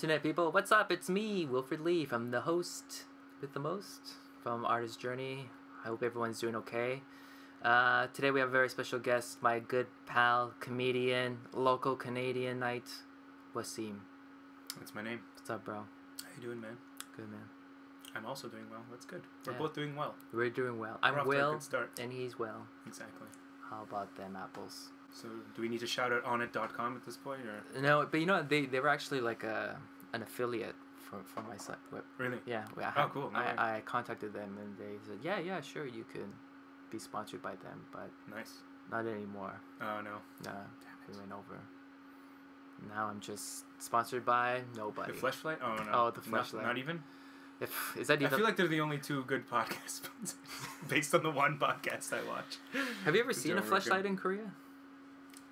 Internet people, what's up? It's me, Wilfred Lee, from the host with the most from Artist Journey. I hope everyone's doing okay. Today we have a very special guest, my good pal, comedian, local Canadianite, Wassim. That's my name. What's up, bro? How you doing, man? Good, man. I'm also doing well. That's good. We're both doing well. We're doing well. We're I'm off to a well, good start. and he's well. Exactly. How about them apples? So, do we need to shout out onit.com at this point, or? No, but you know, they were actually like an affiliate for my site. Really? Yeah. Oh, cool. No way. I contacted them, and they said, yeah, sure, you can be sponsored by them, but Nice. not anymore. Oh, no. Nah, we went over. Now I'm just sponsored by nobody. The Fleshlight? Oh, no. Oh, the Fleshlight. Not even? Is that even? I feel like they're the only two good podcast sponsors based on the one podcast I watch. Have you ever seen a Fleshlight in Korea?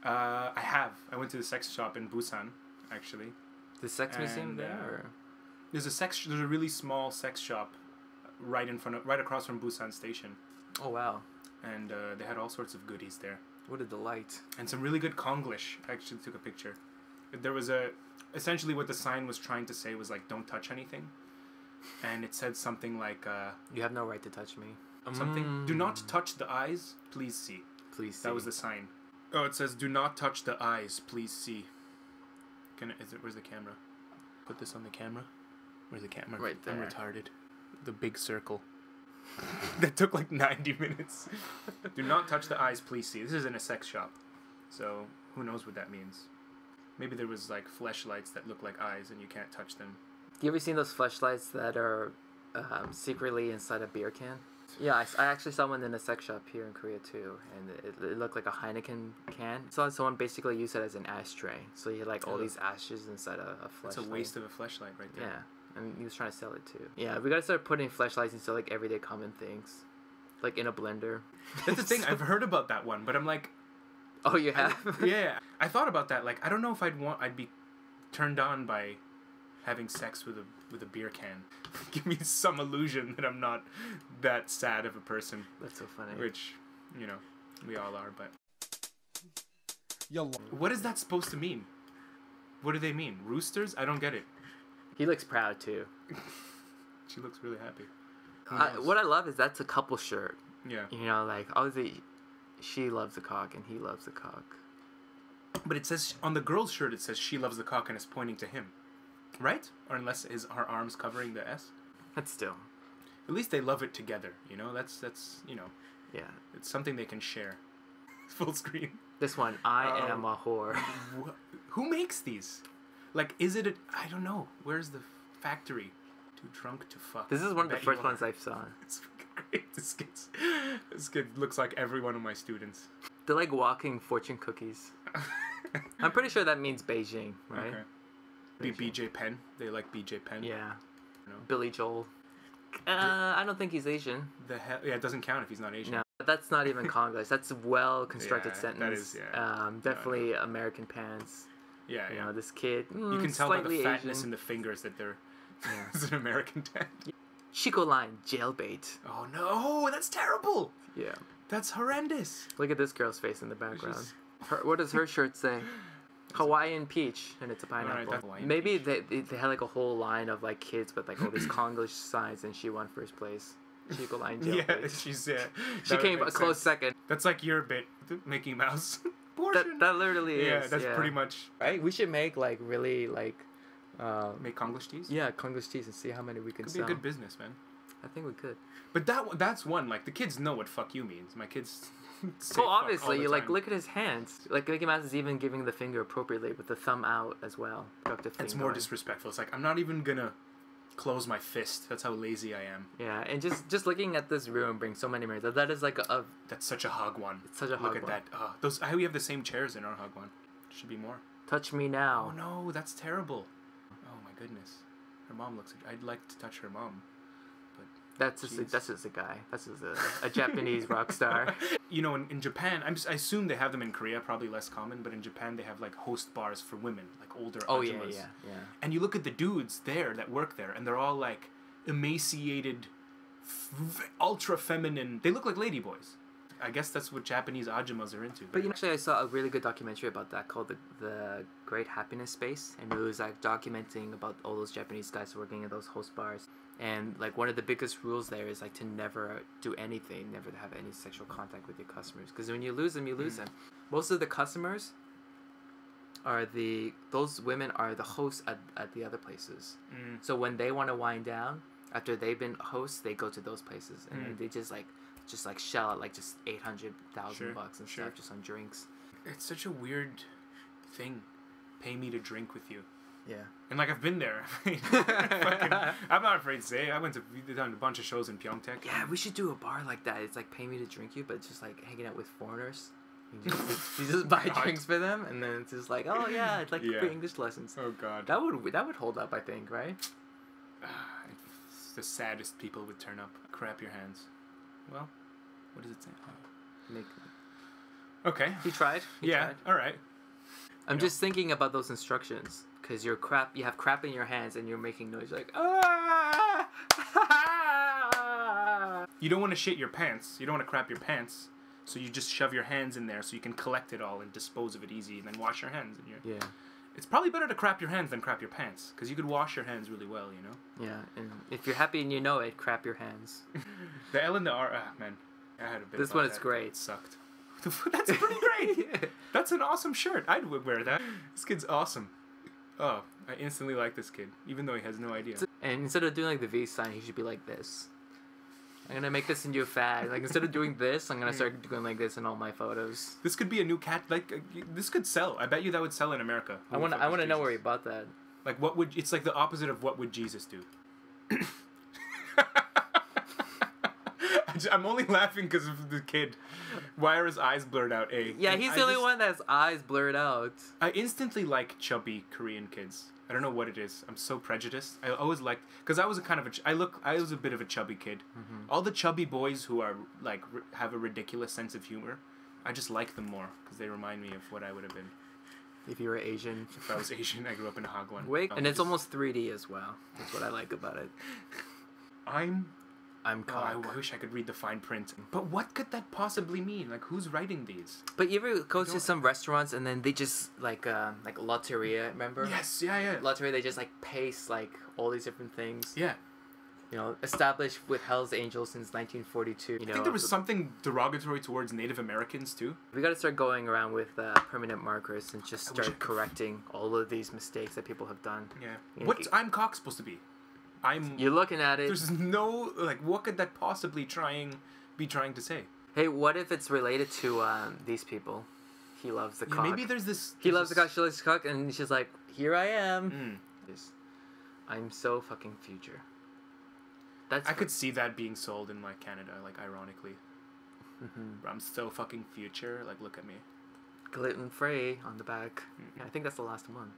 I have. I went to the sex shop in Busan, actually. The sex museum there? Or? There's a really small sex shop right across from Busan Station. Oh, wow. And they had all sorts of goodies there. What a delight. And some really good Konglish. I actually took a picture. There was essentially what the sign was trying to say was like, don't touch anything. And it said something like... you have no right to touch me. Something, do not touch the eyes, please see. Please see. That was the sign. Oh, it says, do not touch the eyes, please see. Where's the camera? Put this on the camera. Where's the camera? Right there. I'm retarded. The big circle. That took like 90 minutes. Do not touch the eyes, please see. This is in a sex shop. So, who knows what that means. Maybe there was like fleshlights that look like eyes and you can't touch them. You ever seen those fleshlights that are secretly inside a beer can? Yeah, I actually saw one in a sex shop here in Korea too, and it looked like a Heineken can. So someone basically used it as an ashtray. So you had like all these ashes inside a fleshlight. That's a waste of a fleshlight right there. Yeah, and he was trying to sell it too. Yeah, we gotta start putting fleshlights into like everyday common things, like in a blender. That's the thing. I've heard about that one, but I'm like, oh, you have? Yeah, I thought about that. Like, I don't know if I'd be turned on by having sex with a beer can. Give me some illusion that I'm not that sad of a person. That's so funny. Which, you know, we all are, but... Yo. What is that supposed to mean? What do they mean? Roosters? I don't get it. He looks proud too. She looks really happy. What I love is that's a couple shirt. Yeah. You know, like, obviously, she loves the cock and he loves the cock. But it says, on the girl's shirt, it says she loves the cock and is pointing to him. Right? Or unless her arms covering the S. That's still. At least they love it together, you know? That's you know. Yeah. It's something they can share. Full screen. This one, I am a whore. Who makes these? Like, is it I don't know. Where's the factory? Too drunk to fuck. This is one of the first ones I saw. It's fucking great. This kid looks like every one of my students. They're like walking fortune cookies. I'm pretty sure that means Beijing, right? Okay. BJ Penn. They like BJ Penn. Yeah. You know? Billy Joel. I don't think he's Asian. The hell? Yeah, it doesn't count if he's not Asian. No, that's not even Konglish. That's a well-constructed sentence. That is, yeah. Definitely American pants. Yeah, You know, this kid, you can tell by the fatness Asian. in the fingers that they're... It's an American dad. Chico line, jailbait. Oh no, that's terrible! Yeah. That's horrendous. Look at this girl's face in the background. What does her shirt say? Hawaiian peach, and it's a pineapple. Right, Maybe they had like a whole line of like kids with like all these Konglish signs, and she won first place. Chico line jailbait. Yeah, she's she came a close second. That's like your bit, Mickey Mouse. That literally is. Yeah, that's pretty much. Right, we should make like really like. Make Konglish teas. Yeah, Konglish teas and see how many we can Could sell. be a good business, man. I think we could. But that's one. Like the kids know what "fuck you" means. My kids. Well, obviously, you like look at his hands. Like Mickey Mouse is even giving the finger appropriately with the thumb out as well. It's more disrespectful. It's like I'm not even gonna close my fist. That's how lazy I am. Yeah, and just looking at this room brings so many memories. That is like a. That's such a hug one. It's such a hug one. Look at that. Those. We have the same chairs in our hug one. Should be more. Touch me now. Oh no, that's terrible. Oh my goodness. Her mom looks. I'd like to touch her mom. That's just a guy. That's just a Japanese rock star. You know, in Japan, I assume they have them in Korea, probably less common, but in Japan they have like host bars for women, like older ajumas. Yeah. And you look at the dudes there that work there, and they're all like emaciated, ultra feminine. They look like ladyboys. I guess that's what Japanese ajumas are into. But actually, I saw a really good documentary about that called the Great Happiness Space, and it was like documenting about all those Japanese guys working at those host bars. And like one of the biggest rules there is like to never do anything, never to have any sexual contact with your customers, because when you lose them, you lose them. Most of the customers are those women are the hosts at the other places. So when they want to wind down after they've been hosts, they go to those places and then they just shell out like just $800,000 and stuff just on drinks. It's such a weird thing. Pay me to drink with you. Yeah. And like I've been there. I'm not afraid to say. We've done a bunch of shows in Pyeongtaek. Yeah, we should do a bar like that. It's like pay me to drink you, but it's just like hanging out with foreigners. You just buy drinks for them, and then it's just like, oh yeah, it's like free English lessons. Oh god. That would hold up, I think, right? The saddest people would turn up. Crap your hands. Well, what does it say? Okay. You tried. You tried. All right. I'm just thinking about those instructions because you have crap in your hands and you're making noise like ah. You don't want to shit your pants. You don't want to crap your pants. So you just shove your hands in there so you can collect it all and dispose of it easy and then wash your hands. Yeah. It's probably better to crap your hands than crap your pants because you could wash your hands really well, you know? Yeah, and if you're happy and you know it, crap your hands. The L and the R, man. I had a bit This about one is that. great. It sucked. That's pretty great. That's an awesome shirt. I'd wear that. This kid's awesome. Oh, I instantly like this kid, even though he has no idea. And instead of doing like the V sign, he should be like this. I'm gonna make this into a fad. Like instead of doing this, I'm gonna start doing like this in all my photos. This could be a new cat. Like this could sell. I bet you that would sell in America. I want to know where he bought that. Like what would? It's like the opposite of what would Jesus do. I'm only laughing because of the kid. Why are his eyes blurred out? Yeah, he's the only one that's eyes blurred out. I instantly like chubby Korean kids. I don't know what it is. I'm so prejudiced. I always liked because I was I was a bit of a chubby kid. All the chubby boys who are like have a ridiculous sense of humor, I just like them more because they remind me of what I would have been if you were Asian. If I was Asian, I grew up in Hagwon. And it's almost 3D as well. That's what I like about it. I'm cock. I wish I could read the fine print. But what could that possibly mean? Like, who's writing these? But you ever go to some restaurants and then they just, like Lotteria, remember? Yes, yeah. Lotteria, they just, like, paste, like, all these different things. Yeah. You know, established with Hell's Angels since 1942. You know, I think there was something derogatory towards Native Americans, too. We gotta start going around with permanent markers and just start correcting all of these mistakes that people have done. Yeah. You know, What's I'm cock supposed to be? You're looking at it. There's no what could that possibly be trying to say? Hey, what if it's related to these people? He loves the cock. Maybe there's this. He loves the cock. She loves the cock, and she's like, "Here I am." I'm so fucking future. I could see that being sold in like Canada, like ironically. I'm so fucking future. Like, look at me. Gluten free on the back. Yeah, I think that's the last one.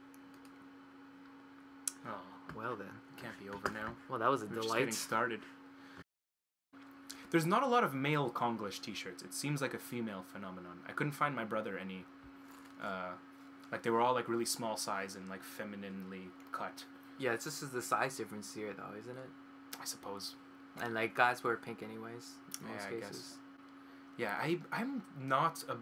Oh. Well then. Can't be over now. Well, that was a We're delight. Just getting started. There's not a lot of male Konglish t-shirts. It seems like a female phenomenon. I couldn't find my brother any. Like they were all like really small size and like femininely cut. Yeah, it's just the size difference here though, isn't it? I suppose. And like guys wear pink anyways. In most cases. I guess. Yeah, I'm not a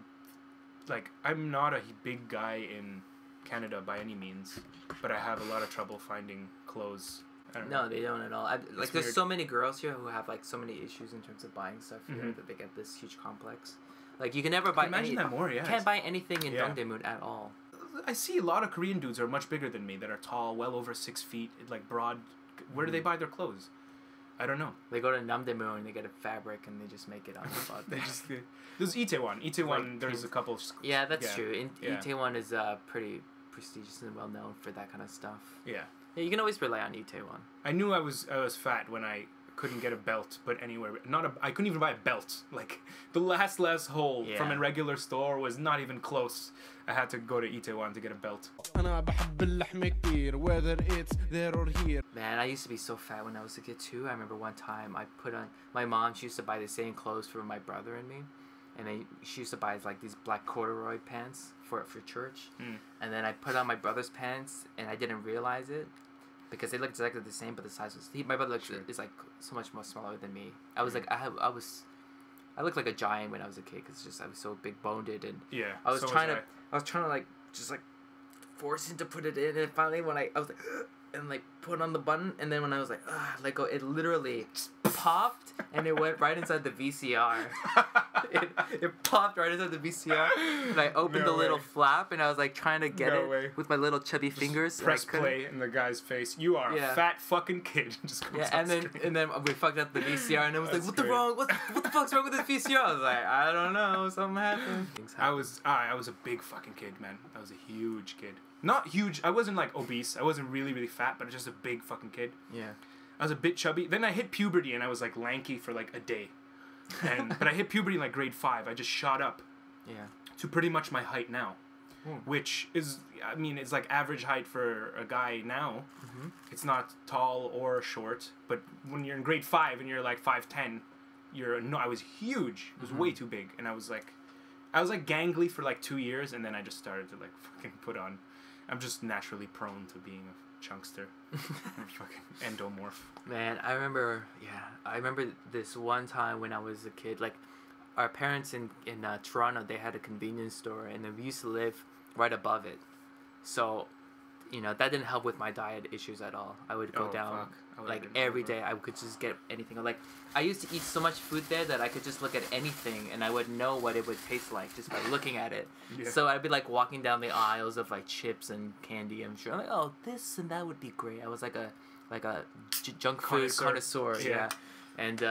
big guy in Canada by any means, but I have a lot of trouble finding clothes. No, they don't at all. There's weird. So many girls here who have like so many issues in terms of buying stuff here that they get this huge complex. Like you can never buy. Imagine that more. Yeah. Can't buy anything in Dongdaemun at all. I see a lot of Korean dudes who are much bigger than me that are tall, well over 6 feet, like broad. Where do they buy their clothes? I don't know. They go to Namdaemun and they get a fabric and they just make it on the spot. There's Itaewon. Itaewon, there's a couple. Yeah, that's true. Itaewon is pretty prestigious and well known for that kind of stuff. Yeah. Yeah, you can always rely on Itaewon. I knew I was fat when I couldn't get a belt, but anywhere. I couldn't even buy a belt. Like the last hole from a regular store was not even close. I had to go to Itaewon to get a belt. whether it's there or here. Man, I used to be so fat when I was a kid too. I remember one time I put on my mom. She used to buy the same clothes for my brother and me, and she used to buy like these black corduroy pants for church. And then I put on my brother's pants and I didn't realize it because they looked exactly the same, but the size was. My brother is like so much more smaller than me. I was like I was I looked like a giant when I was a kid because just I was so big boned and Yeah. I was so trying was to I was trying to like just like forcing to put it in, and finally when I was like and like put on the button, and then when I was like let go, it literally popped and it went right inside the VCR. it popped right inside the VCR, and I opened the little flap, and I was like trying to get it with my little chubby fingers. Press play in the guy's face. You are a fat fucking kid. Just comes and then we fucked up the VCR, and it was like, what the fuck's wrong with this VCR? I was like, I don't know, something happened. I was a big fucking kid, man. I was a huge kid. Not huge. I wasn't like obese. I wasn't really really fat, but just a big fucking kid. Yeah. I was a bit chubby. Then I hit puberty, and I was like lanky for like a day. But I hit puberty in like grade 5. I just shot up. Yeah. To pretty much my height now, which is, I mean, it's like average height for a guy now. Mm-hmm. It's not tall or short, but when you're in grade 5 and you're like 5'10", I was huge. It was way too big, and I was like gangly for like 2 years, and then I just started to like fucking put on. I'm just naturally prone to being a chunkster. I'm fucking endomorph. Man, I remember this one time when I was a kid, like, our parents in Toronto, they had a convenience store, and then we used to live right above it. So, that didn't help with my diet issues at all. I would go down, like, every day. I could just get anything. Like, I used to eat so much food there that I could just look at anything, and I would know what it would taste like just by looking at it. Yeah. So I'd be, like, walking down the aisles of, like, chips and candy, I'm sure. I'm like, oh, this and that would be great. I was like a junk food connoisseur. Yeah. And,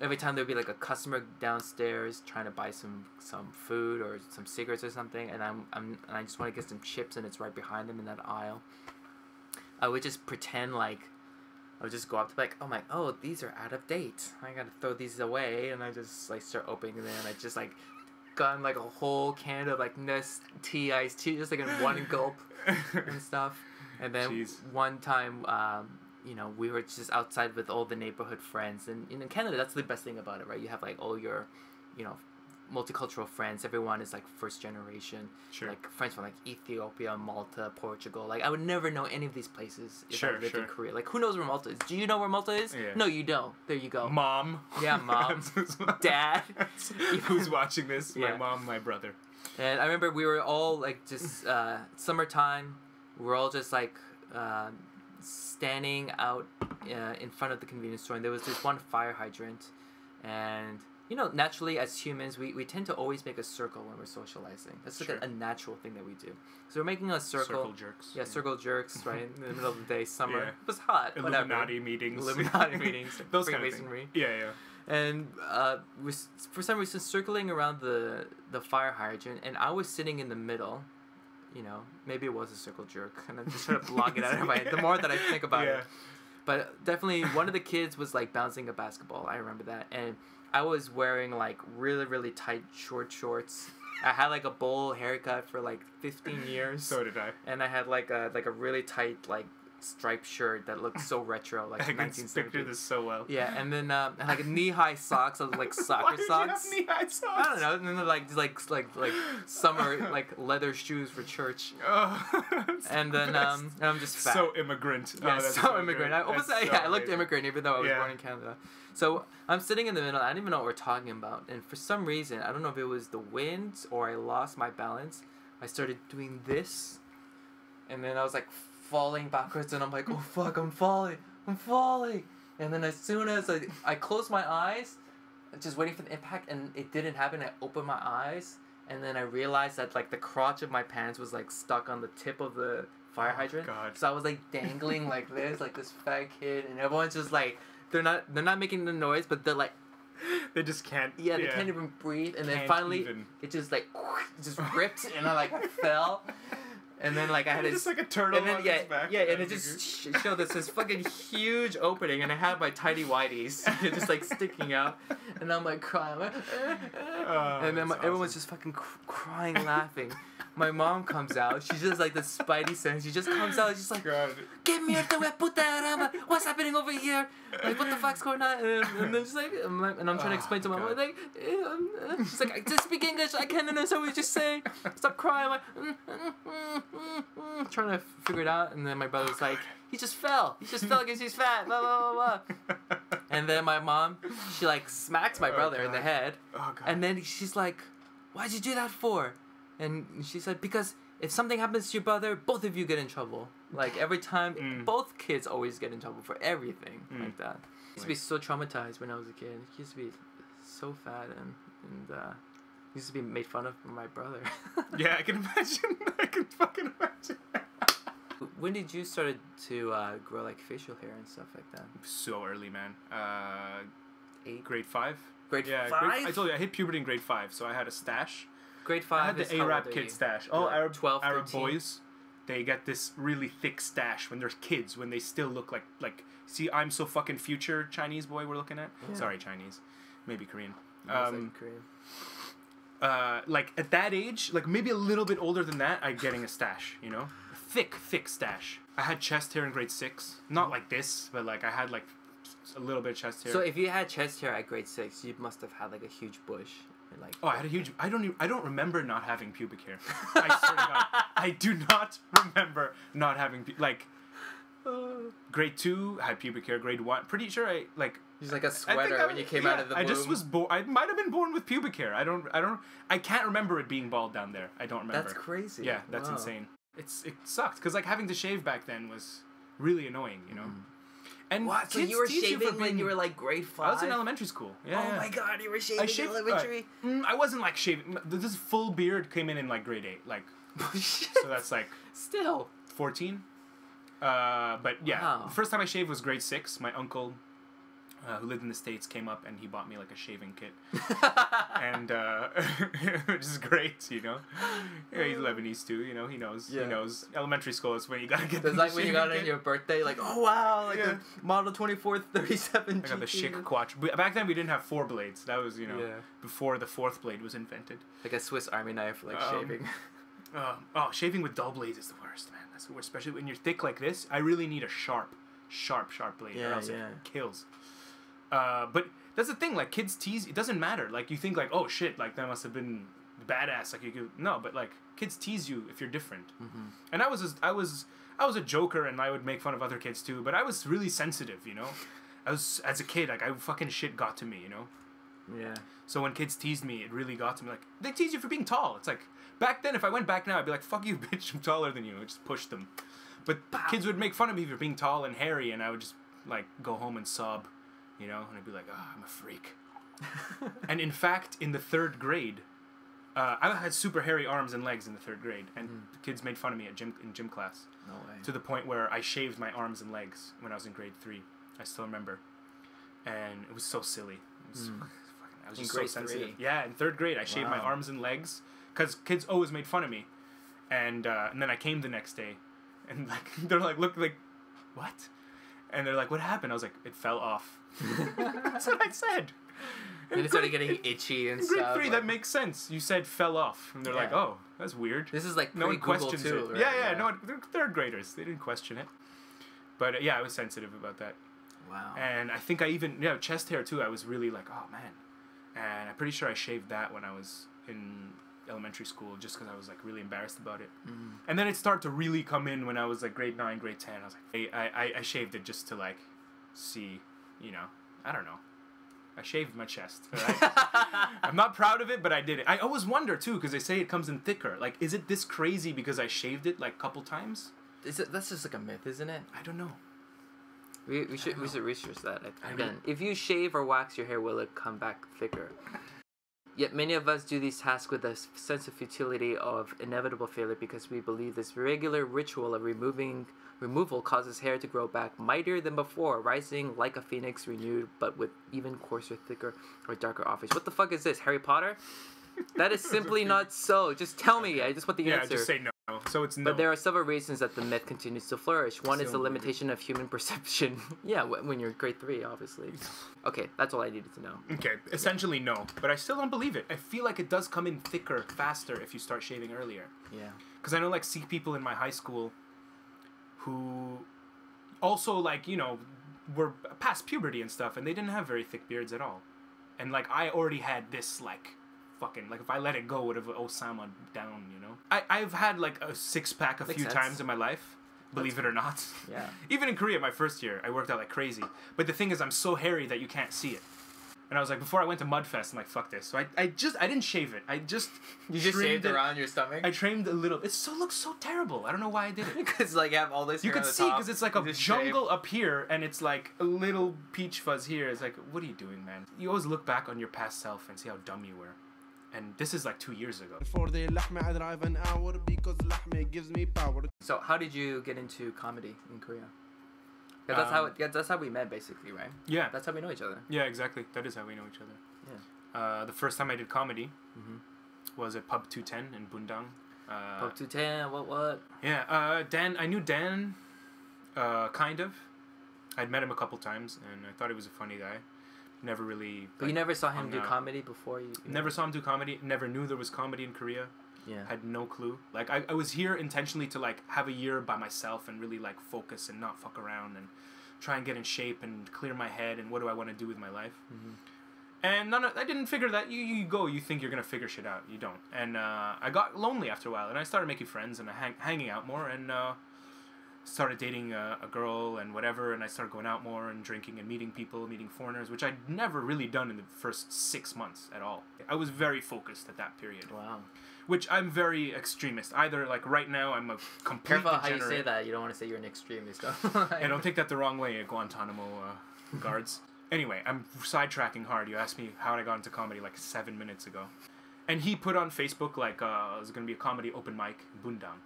every time there'd be like a customer downstairs trying to buy some food or some cigarettes or something, and I just want to get some chips, and it's right behind them in that aisle. I would just pretend like I would just go up to oh, these are out of date. I gotta throw these away, and I just like start opening them, and I just like gotten like a whole can of like Nestea iced tea just like in one gulp and stuff. And then one time, we were just outside with all the neighborhood friends, and in Canada, that's the best thing about it, right? You have like all your, multicultural friends. Everyone is like first generation, like friends from like Ethiopia, Malta, Portugal. Like I would never know any of these places if I lived in Korea. Like who knows where Malta is? Do you know where Malta is? Yeah. No, you don't. There you go. Mom. Yeah, mom. Dad. Who's watching this? Yeah. My mom, my brother. And I remember we were all like just summertime. We're all just like. Standing out in front of the convenience store, and there was this one fire hydrant, and naturally as humans we tend to always make a circle when we're socializing. That's like a natural thing that we do. So we're making a circle jerks. Yeah, circle jerks, right? In the middle of the day, summer. Yeah. It was hot. Illuminati meetings. Those kind of things. Yeah. And for some reason circling around the fire hydrant, and I was sitting in the middle. Maybe it was a circle jerk, and I'm just trying to block it out of my head. The more that I think about it. But definitely one of the kids was like bouncing a basketball. I remember that. And I was wearing like really, really tight shorts. I had like a bowl haircut for like 15 years. So did I. And I had like a really tight like striped shirt that looked so retro, like 1970s. I can picture this so well. Yeah, and then like knee-high socks, like soccer socks. Why did you have knee-high socks? I don't know. And then like summer like leather shoes for church. Oh, and then and I'm just fat. So immigrant. Yeah, so immigrant. I looked immigrant even though I was born in Canada. So I'm sitting in the middle. I don't even know what we're talking about. And for some reason, I don't know if it was the wind or I lost my balance. I started doing this, and then I was like falling backwards, and I'm like, oh fuck, I'm falling. And then as soon as I closed my eyes, just waiting for the impact, and it didn't happen, I opened my eyes, and then I realized that like the crotch of my pants was like stuck on the tip of the fire hydrant. God. So I was like dangling like this, like this fat kid, and everyone's just like, they're not making the noise, but they're like, they just can't. Yeah, they can't even breathe, and then finally it just like just ripped, and I fell. And then like I had just like a turtle on his back. Yeah, and it just showed this fucking huge opening, and I had my tidy whities just like sticking out, and I'm like crying, and then everyone was just fucking crying, laughing. my mom comes out. She's just like the spidey sense. She just comes out. She's like, God. "Get me the puta! What's happening over here? Like, what the fuck's going on?" And then she's like, and I'm trying to explain to my mom, like, she's like, "I just speak English. I can't understand what you're just saying. Stop crying." I'm like, trying to figure it out. And then my brother's like, he just fell because he's fat. Blah blah blah blah. And then my mom, she like smacks my brother in the head. Oh, God. And then she's like, "Why'd you do that for?" And she said, "Because if something happens to your brother, both of you get in trouble. Like, every time, both kids always get in trouble for everything like that." I used to be so traumatized when I was a kid. I used to be so fat and used to be made fun of by my brother. Yeah, I can imagine. I can fucking imagine. When did you start to grow, like, facial hair and stuff like that? So early, man. 8? Grade 5. Grade Yeah, 5? I told you, I hit puberty in grade 5, so I had a stash. Grade 5 I had is the how Arab old are kid you? stash. You're Oh, like Arab 12, Arab 13? boys, they get this really thick stash when they're kids, when they still look like. See, I'm so fucking future Chinese boy we're looking at. Yeah. Sorry, Chinese, maybe Korean. Korean. Like at that age, like maybe a little bit older than that, I'm getting a stash. You know, thick stash. I had chest hair in grade 6, not like this, but like I had like a little bit of chest hair. So if you had chest hair at grade 6, you must have had like a huge bush. Like, oh, I had a huge. I don't remember not having pubic hair. I swear to God, I do not remember not having grade 2 I had pubic hair. Grade 1, pretty sure I like. He's like a sweater when you came out of the womb. I just was born. I might have been born with pubic hair. I can't remember it being bald down there. I don't remember. That's crazy. Yeah, that's insane. It sucked because like having to shave back then was really annoying, you know. And what? So you were shaving when you were like grade 5? I was in elementary school. Yeah. Oh my God, you were shaving in elementary. I wasn't like shaving. This full beard came in like grade 8. Like, so that's like still 14. But yeah, wow. The first time I shaved was grade 6. My uncle, who lived in the States, came up and he bought me like a shaving kit, and which is great, you know. Yeah, he's Lebanese too, you know. He knows. Yeah. He knows. Elementary school is when you gotta get. It's like when you got it in your birthday, like, oh wow, like the model 2437. I got the chic quattro. Back then we didn't have 4 blades. That was before the 4th blade was invented. Like a Swiss Army knife, like shaving. Shaving with dull blades is the worst, man. That's the worst, especially when you're thick like this. I really need a sharp blade, or else it kills. But that's the thing, like, kids tease, it doesn't matter. Like, you think, like, oh, shit, like, that must have been badass. Like, you could, no, but, like, kids tease you if you're different. Mm-hmm. And I was a joker, and I would make fun of other kids, too, but I was really sensitive, you know? As a kid, like, fucking shit got to me, you know? Yeah. So when kids teased me, it really got to me. Like, they tease you for being tall. It's like, back then, if I went back now, I'd be like, fuck you, bitch, I'm taller than you. I just pushed them. But kids would make fun of me for being tall and hairy, and I would just, like, go home and sob. You know, and I'd be like, I'm a freak. And in fact, in the 3rd grade, I had super hairy arms and legs in the 3rd grade, and the kids made fun of me in gym class. No way. To the point where I shaved my arms and legs when I was in grade 3. I still remember. And it was so silly. I was just so sensitive. 3? Yeah, in 3rd grade, I shaved my arms and legs, because kids always made fun of me. And then I came the next day, and like they're like, look, like, what? And they're like, what happened? I was like, it fell off. That's what I said. And it started getting itchy and stuff. stuff. Grade 3, that makes sense. You said fell off. And they're like, oh, that's weird. This is like no one questions too, it. Right? Yeah. No one, they're 3rd graders. They didn't question it. But I was sensitive about that. Wow. And I think I even, chest hair too, I was really like, oh man. And I'm pretty sure I shaved that when I was in elementary school, just because I was like really embarrassed about it. And then it started to really come in when I was like grade 9, grade 10. I was like, I shaved it just to like see, I don't know. I shaved my chest. I'm not proud of it, but I did it. I always wonder too, because they say it comes in thicker. Like, is it this crazy because I shaved it like a couple times? That's just like a myth, isn't it? I don't know. We should research that again. If you shave or wax your hair, will it come back thicker? Yet many of us do these tasks with a sense of futility of inevitable failure because we believe this regular ritual of removal causes hair to grow back mightier than before, rising like a phoenix renewed, but with even coarser, thicker, or darker offers. What the fuck is this, Harry Potter? That is simply not so. Just tell me. I just want the answer. Yeah, just say no. So it's no. But there are several reasons that the myth continues to flourish. One is the Still believe it. limitation of human perception. Yeah, when you're grade 3, obviously. Okay, that's all I needed to know. Okay, essentially no. But I still don't believe it. I feel like it does come in thicker, faster if you start shaving earlier. Yeah. Because I know, like, Sikh people in my high school who also, like, you know, were past puberty and stuff, and they didn't have very thick beards at all. And, like, I already had this, like, fucking, like, if I let it go, would have Osama down, you know? I've had, like, a six-pack a Makes few sense. times in my life, believe it or not. Yeah. Even in Korea, my first year, I worked out like crazy. But the thing is, I'm so hairy that you can't see it. And I was like, before I went to Mudfest, I'm like, fuck this. So I didn't shave it. I just You just trimmed shaved it. around your stomach? I trimmed a little. Looks so terrible. I don't know why I did it. Because, like, you have all this You hair could on the see, top, because it's like you a just jungle up here, and it's like a little peach fuzz here. It's like, what are you doing, man? You always look back on your past self and see how dumb you were. And this is like 2 years ago. For the لحمة I drive an hour because لحمة gives me power. So, how did you get into comedy in Korea? 'Cause that's how we met, basically, right? Yeah. That's how we know each other. Yeah, exactly. That is how we know each other. Yeah. The first time I did comedy Mm-hmm. was at Pub 210 in Bundang. Pub 210, what? Yeah, Dan. I knew Dan, kind of. I'd met him a couple times, and I thought he was a funny guy. Never really. But you never saw him hung do out. comedy before you Never saw him do comedy. Never knew there was comedy in Korea. Yeah. Had no clue. Like, I was here intentionally to, like, have a year by myself and really, like, focus and not fuck around and try and get in shape and clear my head and what do I want to do with my life. Mm-hmm. And I didn't figure that. You go, you think you're going to figure shit out. You don't. And I got lonely after a while, and I started making friends and hanging out more, and started dating a girl and whatever, and I started going out more and drinking and meeting people, meeting foreigners, which I'd never really done in the first 6 months at all. I was very focused at that period. Wow. Which I'm very extremist. Either, like, right now I'm a complete Careful how you degenerate. say that. You don't want to say you're an extremist. And don't take that the wrong way, Guantanamo guards. Anyway, I'm sidetracking hard. You asked me how I got into comedy like 7 minutes ago. And he put on Facebook, like, there's going to be a comedy open mic in Bundang.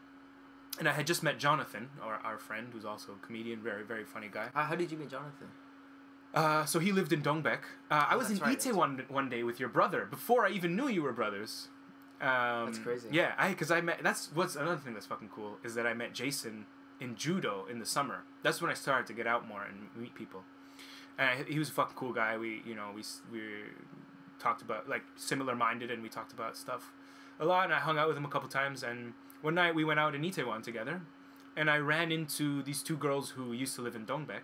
And I had just met Jonathan, our friend, who's also a comedian, very, very funny guy. How did you meet Jonathan? So he lived in Dongbek. I was in that's right, Itaewon one day with your brother, before I even knew you were brothers. That's crazy. Yeah, because I met. That's what's another thing that's fucking cool is that I met Jason in judo in the summer. That's when I started to get out more and meet people. And he was a fucking cool guy. We talked about, like, similar minded, and we talked about stuff a lot. And I hung out with him a couple times. And one night we went out in Itaewon together, and I ran into these two girls who used to live in Dongbek.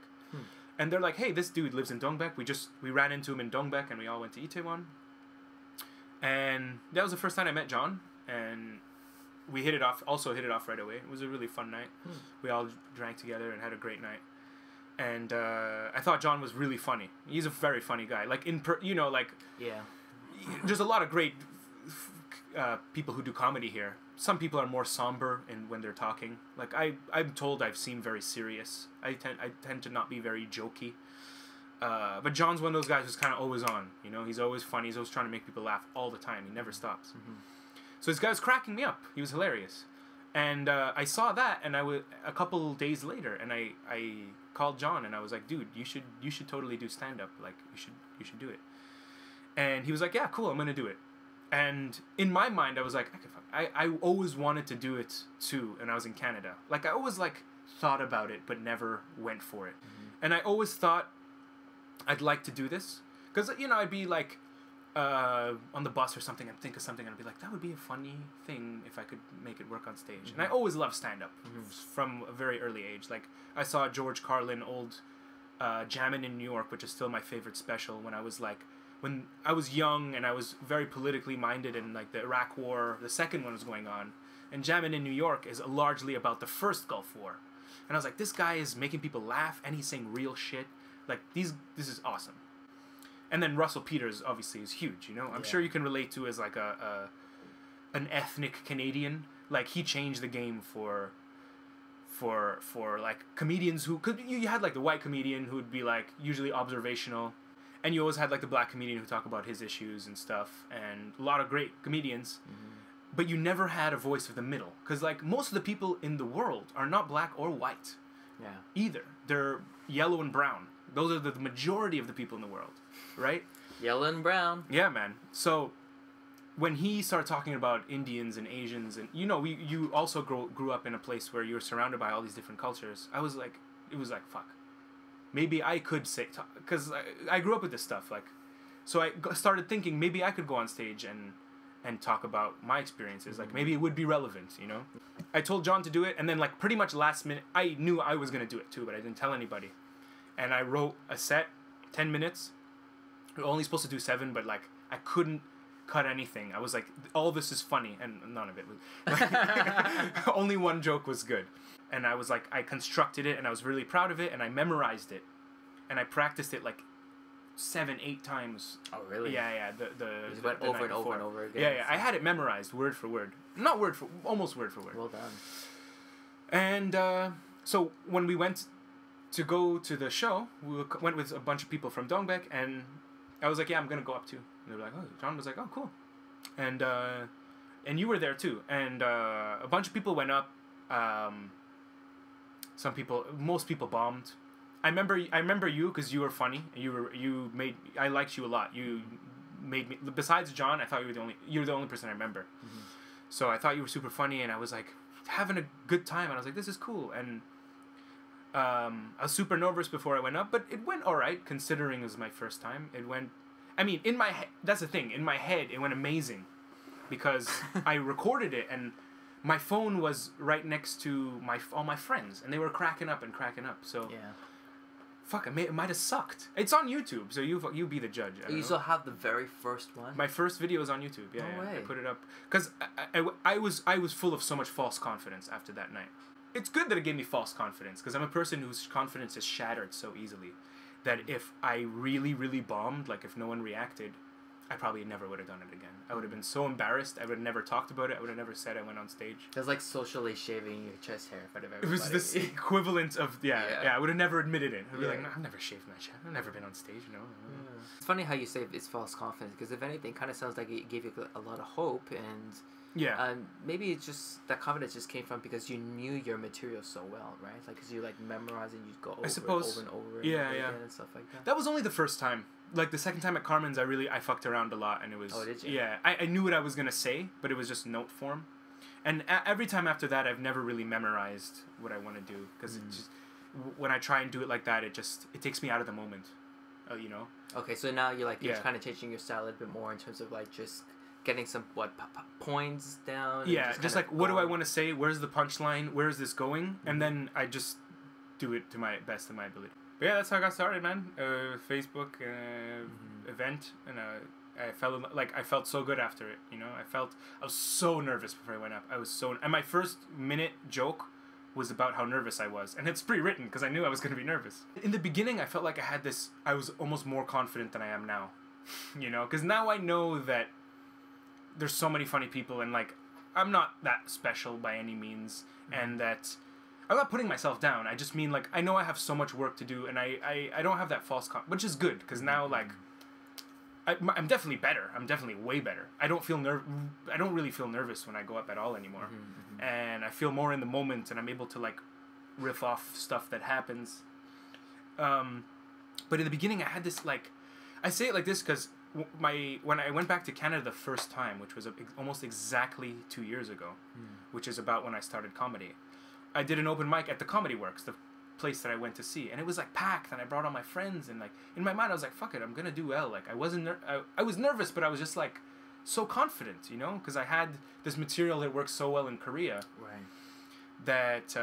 And they're like, "Hey, this dude lives in Dongbek. We ran into him in Dongbek, and we all went to Itaewon." And that was the first time I met John, and we hit it off right away. It was a really fun night. We all drank together and had a great night. And I thought John was really funny. He's a very funny guy. Like, Yeah. there's a lot of great people who do comedy here. Some people are more somber when they're talking. Like, I'm told I've seemed very serious. I tend to not be very jokey. But John's one of those guys who's kind of always on, you know? He's always funny. He's always trying to make people laugh all the time. He never stops. Mm-hmm. So this guy was cracking me up. He was hilarious. And I saw that, and a couple days later, and I called John, and I was like, "Dude, you should totally do stand-up. Like, you should do it." And he was like, "Yeah, cool, I'm gonna do it." And in my mind, I was like, I always wanted to do it too, and I was in Canada. Like, I always, like, thought about it, but never went for it. And I always thought I'd like to do this, because, you know, I'd be like on the bus or something, I'd think of something, and I'd be like, that would be a funny thing if I could make it work on stage. And I always loved stand-up from a very early age. Like, I saw George Carlin old Jammin' in New York, which is still my favorite special, when I was young and I was very politically minded, and, like, the Iraq War, the second one was going on, and Jammin' in New York is largely about the first Gulf War. And I was like, this guy is making people laugh, and he's saying real shit. Like, this is awesome. And then Russell Peters, obviously, is huge, you know? I'm sure you can relate to as, like, an ethnic Canadian. Like, he changed the game for like, comedians who... Cause you had, like, the white comedian who would be, like, usually observational. And you always had, like, the black comedian who talk about his issues and stuff. And a lot of great comedians. But you never had a voice of the middle. Because, like, most of the people in the world are not black or white. Yeah. Either. They're yellow and brown. Those are the majority of the people in the world, right? Yellow and brown. Yeah, man. So when he started talking about Indians and Asians, and you also grew up in a place where you're surrounded by all these different cultures. I was like, it was like, fuck, maybe I could say, because I grew up with this stuff, like, so I started thinking maybe I could go on stage and talk about my experiences. Like, maybe it would be relevant, I told John to do it, and then, like, pretty much last minute, I knew I was going to do it too, but I didn't tell anybody. And I wrote a set, 10 minutes. We were only supposed to do 7, but, like, I couldn't cut anything. I was like, all this is funny, and none of it was. Only one joke was good. And I was like, I constructed it, and I was really proud of it, and I memorized it. And I practiced it, like, 7, 8 times. Oh, really? Yeah. You just went over and over and over again. Yeah. I had it memorized word for word. Not word for, almost word for word. Well done. And so when we went to go to the show, we went with a bunch of people from Dongbek, and I was like, yeah, I'm going to go up too. And they were like, oh, John was like, oh, cool. And you were there too. And a bunch of people went up. Most people bombed. I remember you because you were funny. I liked you a lot. You made me, besides John, I thought you were the only person I remember. Mm-hmm. So I thought you were super funny, and I was like having a good time, and I was like, this is cool. And I was super nervous before I went up, but it went all right considering it was my first time. It went, I mean, in my head, that's the thing. In my head, it went amazing because I recorded it, and my phone was right next to all my friends, and they were cracking up. So yeah. Fuck, it might have sucked. It's on YouTube, so you be the judge. You still have the very first one? My first video is on YouTube. Yeah, no way. I put it up because I was full of so much false confidence after that night. It's good that it gave me false confidence because I'm a person whose confidence is shattered so easily that if I really, really bombed, like if no one reacted, I probably never would have done it again. I would have been so embarrassed. I would have never talked about it. I would have never said I went on stage. That's like socially shaving your chest hair in front of everybody. It was this equivalent of, yeah, I would have never admitted it. I'd be like, no, I've never shaved my chest. I've never been on stage, no. Yeah. It's funny how you say it's false confidence because if anything, it kind of sounds like it gave you a lot of hope and maybe it's just that confidence just came from because you knew your material so well, right? Like, because you like memorizing, you go over and over again and stuff like that. That was only the first time. Like the second time at Carmen's, I fucked around a lot, and it was. Oh, did you? Yeah, I knew what I was gonna say, but it was just note form, and every time after that, I've never really memorized what I want to do because it just when I try and do it like that, it takes me out of the moment, Okay, so now you're kind of changing your style a little bit more in terms of like just getting some points down. Yeah, just like what do I want to say? Where's the punchline? Where is this going? And then I just do it to my best of my ability. But yeah, that's how I got started, man. Facebook event, and I felt so good after it. I was so nervous before I went up. And my first minute joke was about how nervous I was, and it's pre-written because I knew I was going to be nervous. In the beginning, I felt like I was almost more confident than I am now, because now I know that there's so many funny people, and like I'm not that special by any means, and that. I'm not putting myself down. I just mean, like, I know I have so much work to do, and I don't have that false which is good, because now, like, I'm definitely better. I'm definitely way better. I don't really feel nervous when I go up at all anymore. And I feel more in the moment, and I'm able to, like, riff off stuff that happens. But in the beginning, I had this, like, I say it like this because when I went back to Canada the first time, which was almost exactly 2 years ago, which is about when I started comedy, I did an open mic at the Comedy Works, the place that I went to see, and it was like packed, and I brought all my friends, and like in my mind I was like, fuck it, I'm gonna do well. Like I was nervous, but I was just like so confident, because I had this material that works so well in Korea, right? That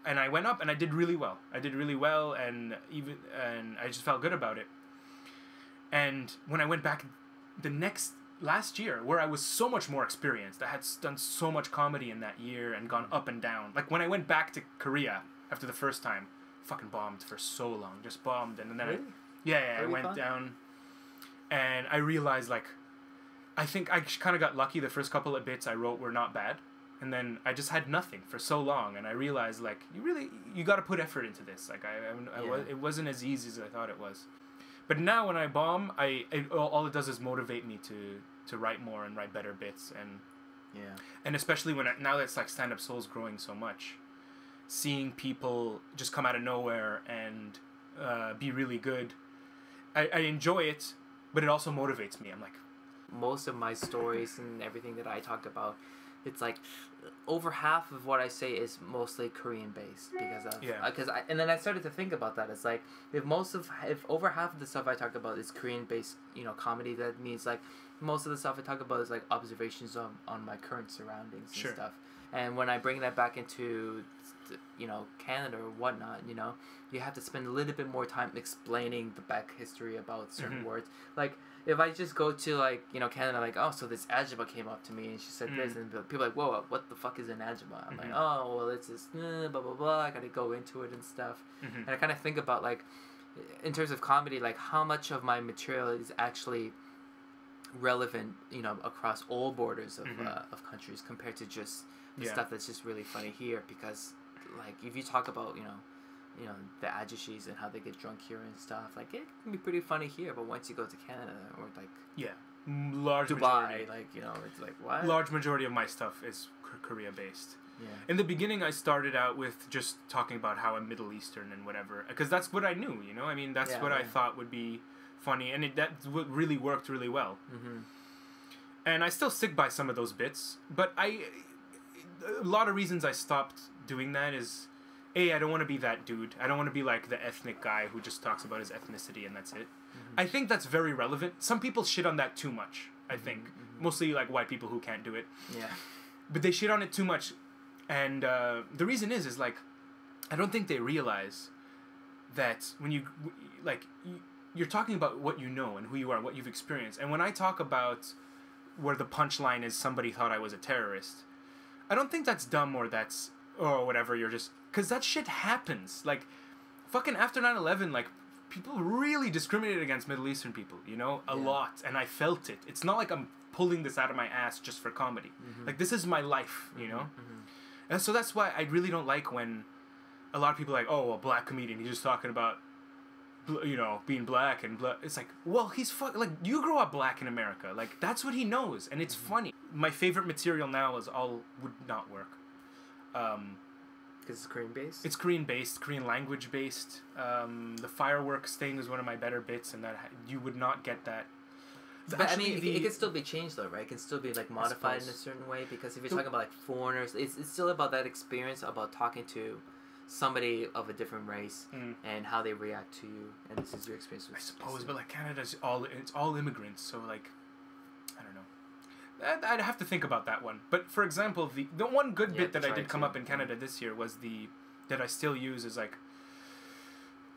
and I went up and I did really well. And I just felt good about it. And when I went back last year, where I was so much more experienced, I had done so much comedy in that year and gone up and down. Like when I went back to Korea after the first time, fucking bombed for so long, just bombed, and then really? I went down, and I realized like, I think I kind of got lucky. The first couple of bits I wrote were not bad, and then I just had nothing for so long, and I realized like you got to put effort into this. Like it wasn't as easy as I thought it was. But now when I bomb, all it does is motivate me to write more and write better bits, and especially now that like stand-up Seoul's growing so much, seeing people just come out of nowhere and be really good, I enjoy it, but it also motivates me. I'm like, most of my stories and everything that I talk about, it's like over half of what I say is mostly Korean based because of and then I started to think about that. It's like if over half of the stuff I talk about is Korean based, comedy, that means like most of the stuff I talk about is like observations on my current surroundings and stuff. And when I bring that back into Canada or whatnot, you have to spend a little bit more time explaining the back history about certain words. Like if I just go to like Canada, like, oh, so this ajumma came up to me and she said this, and people are like, whoa, what the fuck is an ajumma? I'm like, oh, well, it's this blah blah blah. I gotta go into it and stuff. And I kind of think about like in terms of comedy, like how much of my material is actually relevant, across all borders of countries compared to just the stuff that's just really funny here. Because like if you talk about the ajishis and how they get drunk here and stuff, like it can be pretty funny here, but once you go to Canada or like large Dubai, majority, like it's like what? Large majority of my stuff is Korea based. Yeah. In the beginning, I started out with just talking about how I'm Middle Eastern and whatever, because that's what I knew. I mean, that's what I thought would be funny, and that's what really worked really well. And I still stick by some of those bits, but a lot of reasons I stopped doing that is, I don't want to be that dude. I don't want to be like the ethnic guy who just talks about his ethnicity and that's it. I think that's very relevant. Some people shit on that too much, I think. Mostly like white people who can't do it. Yeah. But they shit on it too much. And the reason is like, I don't think they realize that when you're talking about what you know and who you are, what you've experienced. And when I talk about where the punchline is somebody thought I was a terrorist, I don't think that's dumb or that's, or whatever, you're just... Because that shit happens. Like, fucking after 9/11, like, people really discriminated against Middle Eastern people, a lot. And I felt it. It's not like I'm pulling this out of my ass just for comedy. Like, this is my life, And so that's why I really don't like when a lot of people are like, oh, a black comedian, he's just talking about, being black and it's like, well, he's like, you grew up black in America. Like, that's what he knows. And it's funny. My favorite material now would not work. Because it's Korean based? It's Korean based, Korean language based. The fireworks thing is one of my better bits, and that you would not get that. But actually, I mean, it can still be changed though, right? It can still be like modified in a certain way, because if you're talking about like foreigners, it's still about that experience, about talking to somebody of a different race and how they react to you, and this is your experience with. I suppose, but like Canada's all immigrants, so like, I don't know. I'd have to think about that one. But for example, the one good bit that I did come up in Canada this year was that I still use is like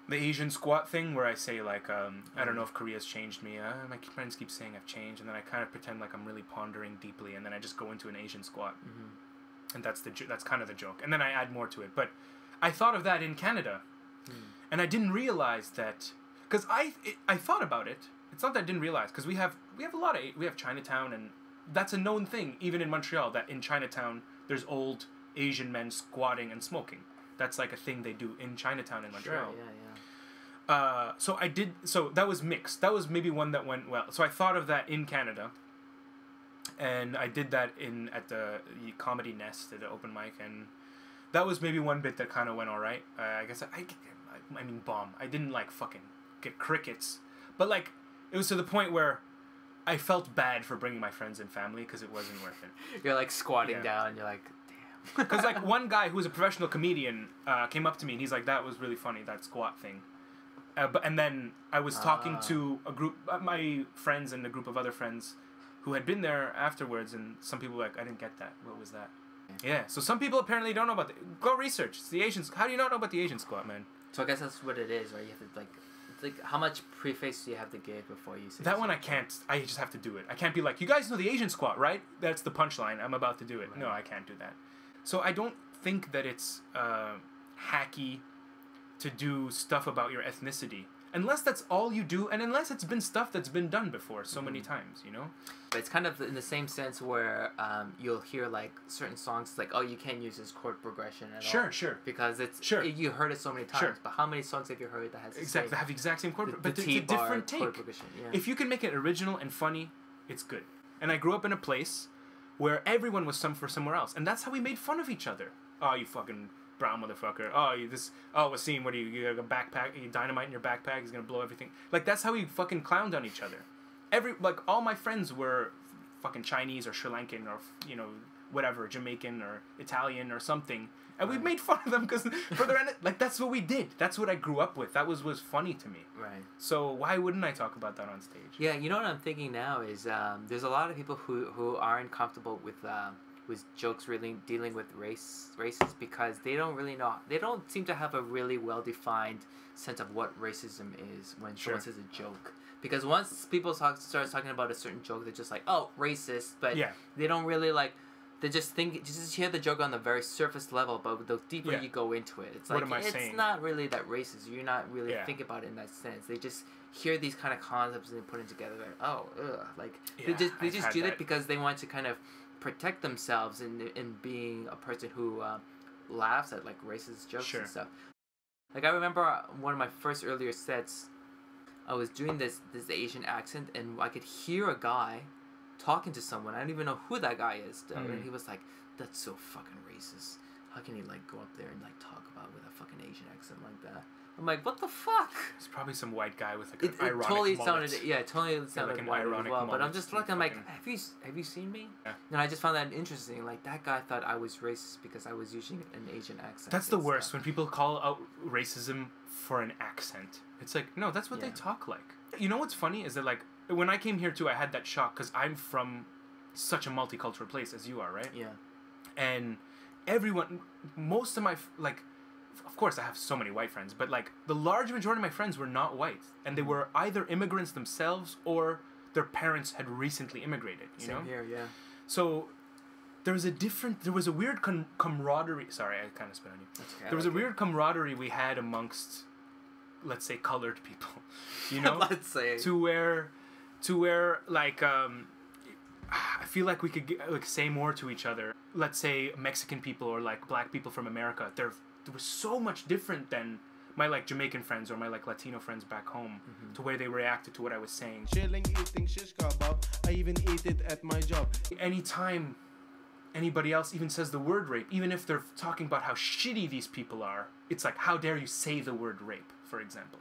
the Asian squat thing, where I say like, I don't know if Korea's changed me. My friends keep saying I've changed, and then I kind of pretend like I'm really pondering deeply, and then I just go into an Asian squat, and that's kind of the joke, and then I add more to it. But I thought of that in Canada, and I didn't realize that, because I thought about it. It's not that I didn't realize, because we have Chinatown, and that's a known thing, even in Montreal, that in Chinatown, there's old Asian men squatting and smoking. That's like a thing they do in Chinatown in Montreal. Sure, yeah. So that was mixed. That was maybe one that went well. So I thought of that in Canada, and I did that at the Comedy Nest at the open mic, and that was maybe one bit that kind of went all right. I guess I mean, bomb. I didn't like fucking get crickets, but like it was to the point where I felt bad for bringing my friends and family because it wasn't worth it. You're like squatting down, and you're like, damn. Because like one guy who was a professional comedian came up to me and he's like, that was really funny, that squat thing. And then I was talking to a group, my friends and a group of other friends who had been there afterwards, and some people were like, I didn't get that. What was that? Yeah. So some people apparently don't know about go research. It's the Asians. How do you not know about the Asian squat, man? So I guess that's what it is, right? You have to like how much preface do you have to give before you say that one? I can't. I just have to do it. I can't be like, you guys know the Asian squat, right? That's the punchline. I'm about to do it. Right. No, I can't do that. So I don't think that it's hacky to do stuff about your ethnicity, unless that's all you do, and unless it's been stuff that's been done before so many times, But it's kind of in the same sense where you'll hear like certain songs like, oh, you can't use this chord progression at all. Sure. Because you heard it so many times. Sure. But how many songs have you heard that has have the exact same chord, but it's a different take. Yeah. If you can make it original and funny, it's good. And I grew up in a place where everyone was somewhere else, and that's how we made fun of each other. Oh, you fucking brown motherfucker. Oh, Wassim, what do you got a backpack? You dynamite in your backpack? He's gonna blow everything. Like, that's how we fucking clowned on each other. all my friends were fucking Chinese or Sri Lankan or whatever, Jamaican or Italian or something, and we made fun of them because for their that's what we did. That's what I grew up with. That was funny to me. Right. So why wouldn't I talk about that on stage? Yeah, you know what I'm thinking now is there's a lot of people who aren't comfortable with jokes really dealing with races because they don't really know. They don't seem to have a really well defined sense of what racism is when someone says a joke. Because once people start talking about a certain joke, they're just like, oh, racist, but they don't really they just hear the joke on the very surface level, but the deeper you go into it, it's like, it's not really that racist. You're not really thinking about it in that sense. They just hear these kind of concepts and they put it together like, oh, ugh. Like, they just do that because they want to kind of protect themselves in being a person who laughs at, like, racist jokes and stuff. Like, I remember one of my first earlier sets, I was doing this Asian accent, and I could hear a guy talking to someone. I don't even know who that guy is. And he was like, "That's so fucking racist. How can he like go up there and like talk about with a fucking Asian accent like that?" I'm like, "What the fuck?" It's probably some white guy with like an ironic it totally mullet. sounded like white as well. But I'm just looking, I'm like, fucking... have you seen me? Yeah. And I just found that interesting. Like, that guy thought I was racist because I was using an Asian accent. That's the worst, when people call out racism for an accent. It's like, no, that's what they talk like. You know what's funny is that, like, when I came here too, I had that shock because I'm from such a multicultural place as you are, right? Yeah. And most of my, like, of course I have so many white friends, but like the large majority of my friends were not white, and they were either immigrants themselves or their parents had recently immigrated. You know? Same here, yeah. So there was a weird camaraderie. Sorry, I kind of spit on you. Okay, there was a weird camaraderie we had amongst, let's say, colored people. You know, let's say to where like I feel like we could like say more to each other. Let's say Mexican people or like black people from America. They were so much different than my like Jamaican friends or my like Latino friends back home, to where they reacted to what I was saying. Chilling, eating shish kebab. I even eat it at my job. Anytime anybody else even says the word rape, even if they're talking about how shitty these people are, it's like, how dare you say the word rape, for example.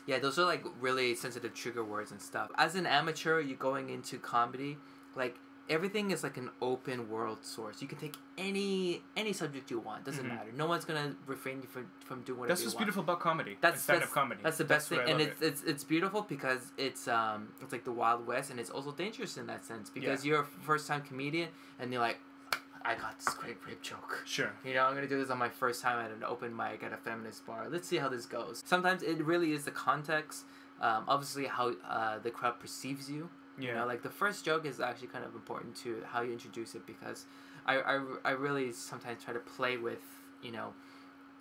Yeah, those are like really sensitive trigger words and stuff. As an amateur, you're going into comedy, like everything is like an open world source. You can take any subject you want. Doesn't matter. No one's gonna refrain you from doing whatever. That's what's beautiful about comedy. That's stand-up comedy. That's the best thing, and it's beautiful because it's like the Wild West, and it's also dangerous in that sense because you're a first time comedian and you're like, I got this great rape joke. Sure. You know, I'm going to do this on my first time at an open mic at a feminist bar. Let's see how this goes. Sometimes it really is the context, obviously how the crowd perceives you. Yeah. You know, like the first joke is actually kind of important to how you introduce it because I really sometimes try to play with, you know,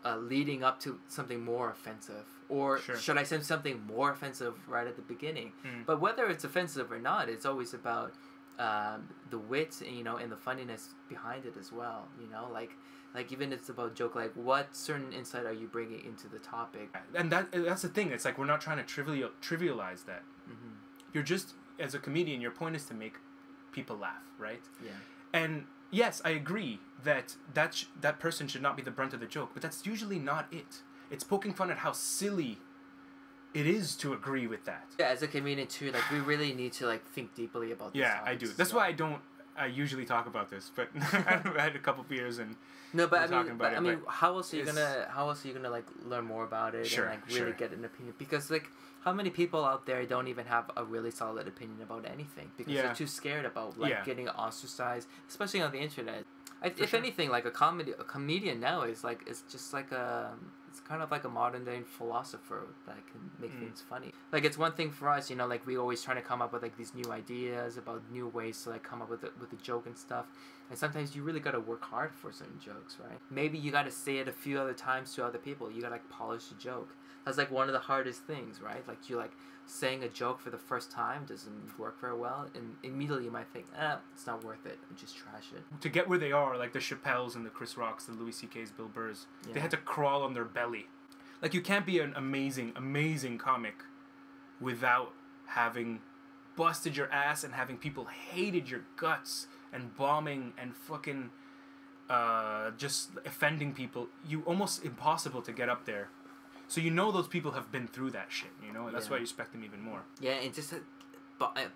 leading up to something more offensive. Or should I say something more offensive right at the beginning? But whether it's offensive or not, it's always about the wit, you know, and the funniness behind it as well, you know, like even it's about joke, like what certain insight are you bringing into the topic? And that's the thing. It's like we're not trying to trivialize that. You're just, as a comedian, your point is to make people laugh, right? Yeah. And yes, I agree that person should not be the brunt of the joke, but that's usually not it. It's poking fun at how silly it is to agree with that. Yeah, as a comedian too, like we really need to like think deeply about this. Yeah, I do. That's why I usually talk about this, but I had a couple beers and no, but I mean, how else are you gonna like learn more about it and like really get an opinion? Because like, how many people out there don't even have a really solid opinion about anything because they're too scared about like getting ostracized, especially on the internet. If anything, like a comedian now is like it's just like it's kind of like a modern day philosopher that can make things funny. Like it's one thing for us, you know, like we always trying to come up with like these new ideas about new ways to like come up with a joke and stuff. And sometimes you really gotta work hard for certain jokes, right? Maybe you gotta say it a few other times to other people. You gotta like polish the joke. That's like one of the hardest things, right? Like you like saying a joke for the first time doesn't work very well, and immediately you might think, it's not worth it, and just trash it. To get where they are, like the Chappelles and the Chris Rocks, the Louis C.K.'s, Bill Burrs, they had to crawl on their belly. Like you can't be an amazing comic without having busted your ass and having people hated your guts and bombing and fucking just offending people. You almost impossible to get up there. So you know those people have been through that shit, you know? That's why you respect them even more. Yeah, and just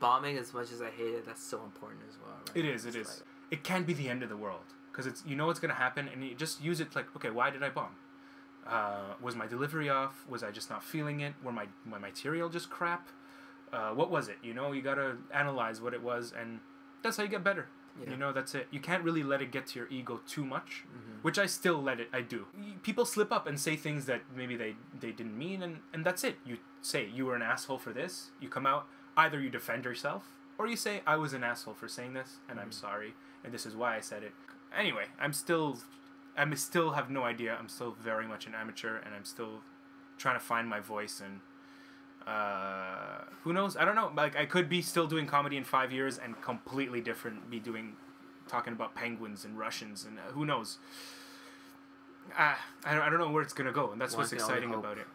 bombing, as much as I hate it, that's so important as well. Right? It is. It is. Like, it can't be the end of the world because it's what's gonna happen, and you just use it like, okay, why did I bomb? Was my delivery off? Was I just not feeling it? Were my material just crap? What was it? You gotta analyze what it was, and that's how you get better. Yeah. That's it. You can't really let it get to your ego too much, which I still I do. People slip up and say things that maybe they didn't mean, and that's it. You say, you were an asshole for this. You come out, either you defend yourself, or you say, I was an asshole for saying this, and I'm sorry, and this is why I said it. Anyway, I still have no idea. I'm still very much an amateur, and I'm still trying to find my voice, and who knows? I don't know. Like, I could be still doing comedy in 5 years and completely different, talking about penguins and Russians, and who knows? I don't know where it's gonna go, and that's what's exciting about it,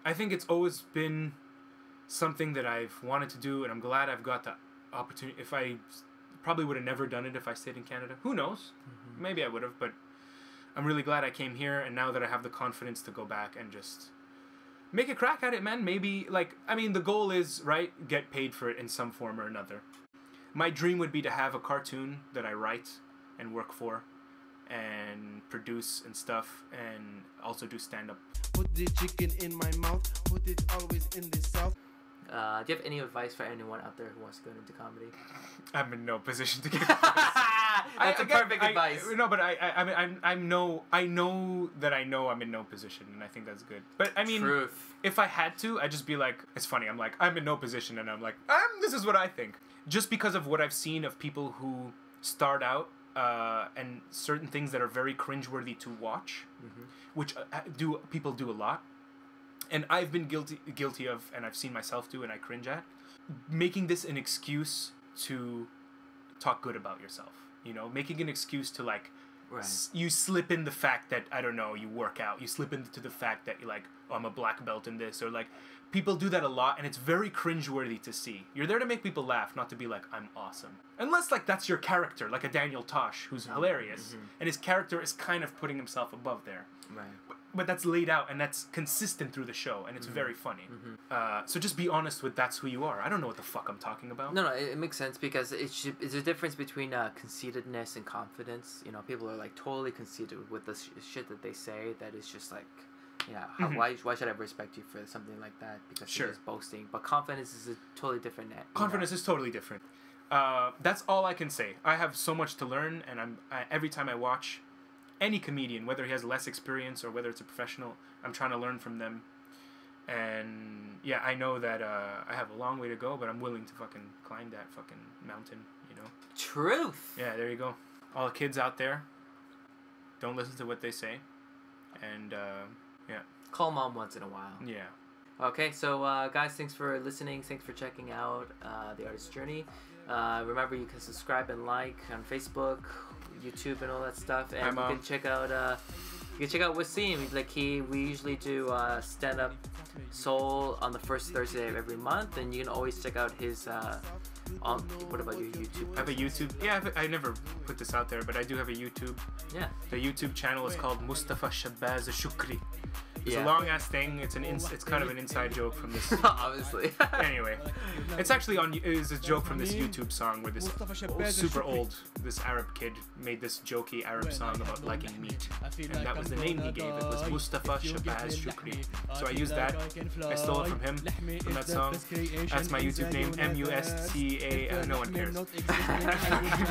I think it's always been something that I've wanted to do, and I'm glad I've got the opportunity. If I probably would have never done it if I stayed in Canada. Who knows? Maybe I would have, but I'm really glad I came here, and now that I have the confidence to go back and just make a crack at it, man. Maybe, the goal is, right, get paid for it in some form or another. My dream would be to have a cartoon that I write and work for and produce and stuff, and also do stand-up. Put the chicken in my mouth, put it always in the south. Do you have any advice for anyone out there who wants to go into comedy? I'm in no position to give advice. That's perfect advice. No, but I know that I know I'm in no position, and I think that's good. But I mean, Truth. If I had to, I'd just be like, it's funny. I'm like, I'm in no position, and I'm like, this is what I think. Just because of what I've seen of people who start out, and certain things that are very cringeworthy to watch, which people do a lot. And I've been guilty of, and I've seen myself do, and I cringe at, making this an excuse to talk good about yourself. Making an excuse to, like, you slip in the fact that, I don't know, you work out. You slip into the fact that you're like, oh, I'm a black belt in this. Or, like, people do that a lot, and it's very cringeworthy to see. You're there to make people laugh, not to be like, I'm awesome. Unless, like, that's your character, like a Daniel Tosh, who's hilarious. And his character is kind of putting himself above there. Right. But that's laid out, and that's consistent through the show, and it's very funny. So just be honest with that's who you are. I don't know what the fuck I'm talking about. No, it makes sense, because it's a difference between conceitedness and confidence. People are, like, totally conceited with the shit that they say, that is just like, why should I respect you for something like that? Because you're just boasting. But confidence is a totally different net. Confidence is totally different. That's all I can say. I have so much to learn, and every time I watch any comedian, whether he has less experience or whether it's a professional, I'm trying to learn from them. And yeah, I know that I have a long way to go, but I'm willing to fucking climb that fucking mountain, Truth. Yeah, there you go. All the kids out there, don't listen to what they say. And yeah. Call mom once in a while. Yeah. Okay, so guys, thanks for listening. Thanks for checking out The Artist's Journey. Remember, you can subscribe and like on Facebook, YouTube, and all that stuff. And you can check out Wassim. Like, we usually do stand up Seoul on the first Thursday of every month, and you can always check out his. What about your YouTube? I have a YouTube. Yeah, I never put this out there, but I do have a YouTube. Yeah. The YouTube channel is called Mustafa Shabazz Shukri. It's a long ass thing. It's kind of an inside joke from this. Obviously. Anyway, it's actually a joke from this YouTube song where this super old Arab kid made this jokey Arab song about liking meat, and that was the name he gave. It was Mustafa Shabazz Shukri. So I used that. I stole it from him, from that song. That's my YouTube name, MUSTA. No one cares.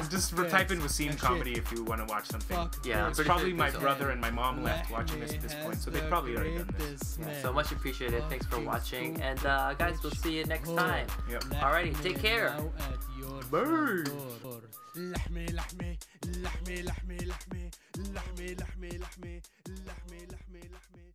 Just type in Wassim comedy if you want to watch something. Yeah, it's probably my brother and my mom left watching this at this point, so they probably already done this. Yeah, so much appreciated. Thanks for watching, and guys, we'll see you next time. Yep. Alrighty, take care. Bye. لحمي لحمي لحمي لحمي لحمي لحمي لحمي لحمي لحمي لحمي لحمي